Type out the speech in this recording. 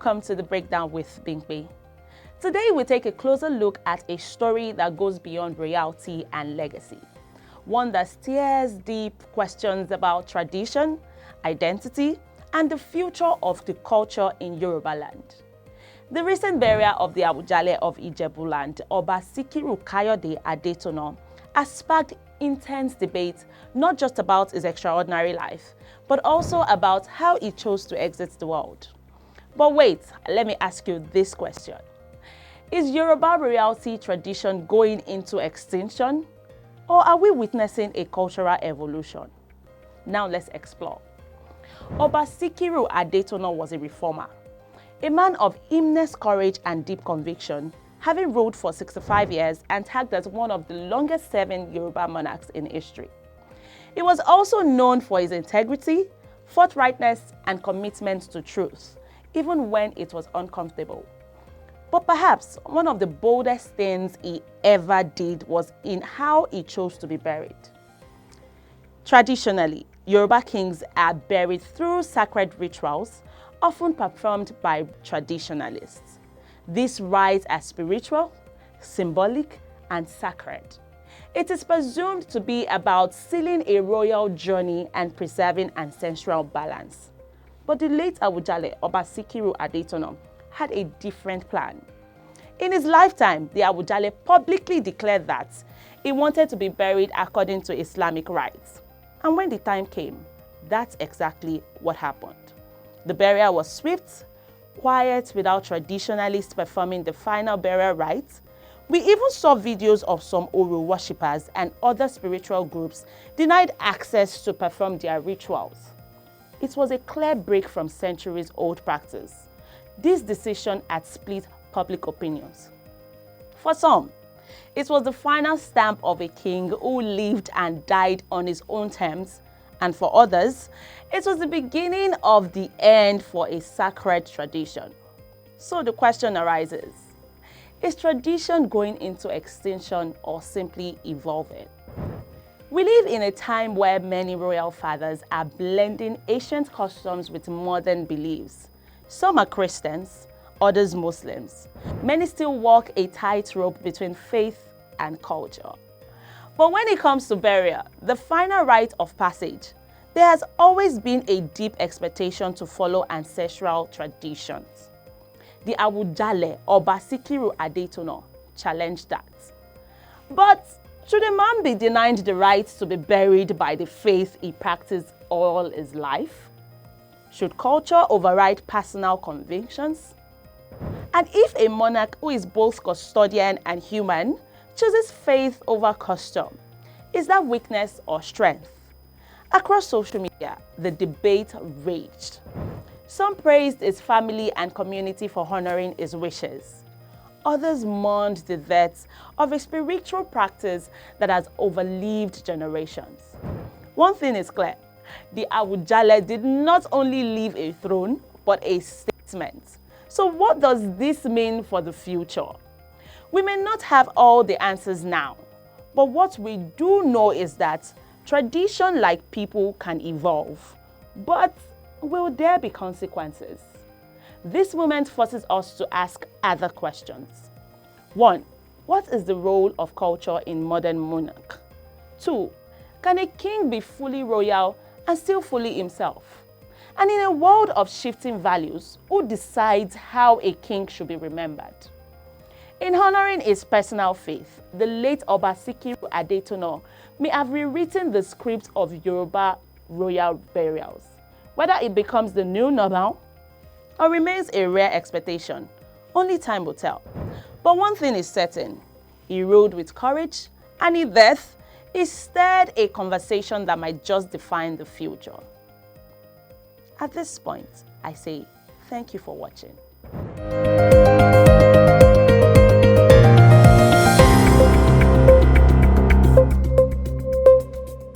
welcome to The Breakdown with Bingbe. Today we take a closer look at a story that goes beyond royalty and legacy. One that steers deep questions about tradition, identity, and the future of the culture in Yoruba land. The recent burial of the Awujale of Ijebu land, Oba Sikiru Kayode Adetono, has sparked intense debate not just about his extraordinary life, but also about how he chose to exit the world. But wait, let me ask you this question. Is Yoruba royalty tradition going into extinction? Or are we witnessing a cultural evolution? Now let's explore. Oba Sikiru Adetono was a reformer, a man of immense courage and deep conviction, having ruled for 65 years and tagged as one of the longest-serving Yoruba monarchs in history. He was also known for his integrity, forthrightness, and commitment to truth, even when it was uncomfortable. But perhaps one of the boldest things he ever did was in how he chose to be buried. Traditionally, Yoruba kings are buried through sacred rituals, often performed by traditionalists. These rites are spiritual, symbolic, and sacred. It is presumed to be about sealing a royal journey and preserving ancestral balance. But the late Awujale, Oba Sikiru Adetono, had a different plan. In his lifetime, the Awujale publicly declared that he wanted to be buried according to Islamic rites. And when the time came, that's exactly what happened. The burial was swift, quiet, without traditionalists performing the final burial rites. We even saw videos of some Oro worshippers and other spiritual groups denied access to perform their rituals. It was a clear break from centuries-old practice. This decision had split public opinions. For some, it was the final stamp of a king who lived and died on his own terms, and for others, it was the beginning of the end for a sacred tradition. So the question arises, is tradition going into extinction or simply evolving? We live in a time where many royal fathers are blending ancient customs with modern beliefs. Some are Christians, others Muslims. Many still walk a tightrope between faith and culture. But when it comes to burial, the final rite of passage, there has always been a deep expectation to follow ancestral traditions. The Awujale, Oba Sikiru Adetono, challenged that. But should a man be denied the right to be buried by the faith he practiced all his life? Should culture override personal convictions? And if a monarch who is both custodian and human chooses faith over custom, is that weakness or strength? Across social media, the debate raged. Some praised his family and community for honoring his wishes. Others mourned the death of a spiritual practice that has overlived generations. One thing is clear, the Awujale did not only leave a throne, but a statement. So what does this mean for the future? We may not have all the answers now, but what we do know is that tradition, like people, can evolve. But will there be consequences? This moment forces us to ask other questions. 1. What is the role of culture in modern monarch? 2. Can a king be fully royal and still fully himself? And in a world of shifting values, who decides how a king should be remembered? In honoring his personal faith, the late Oba Sikiru Adetono may have rewritten the script of Yoruba royal burials. Whether it becomes the new normal or remains a rare expectation, only time will tell. But one thing is certain, he ruled with courage, and in death, he stirred a conversation that might just define the future. At this point, I say thank you for watching.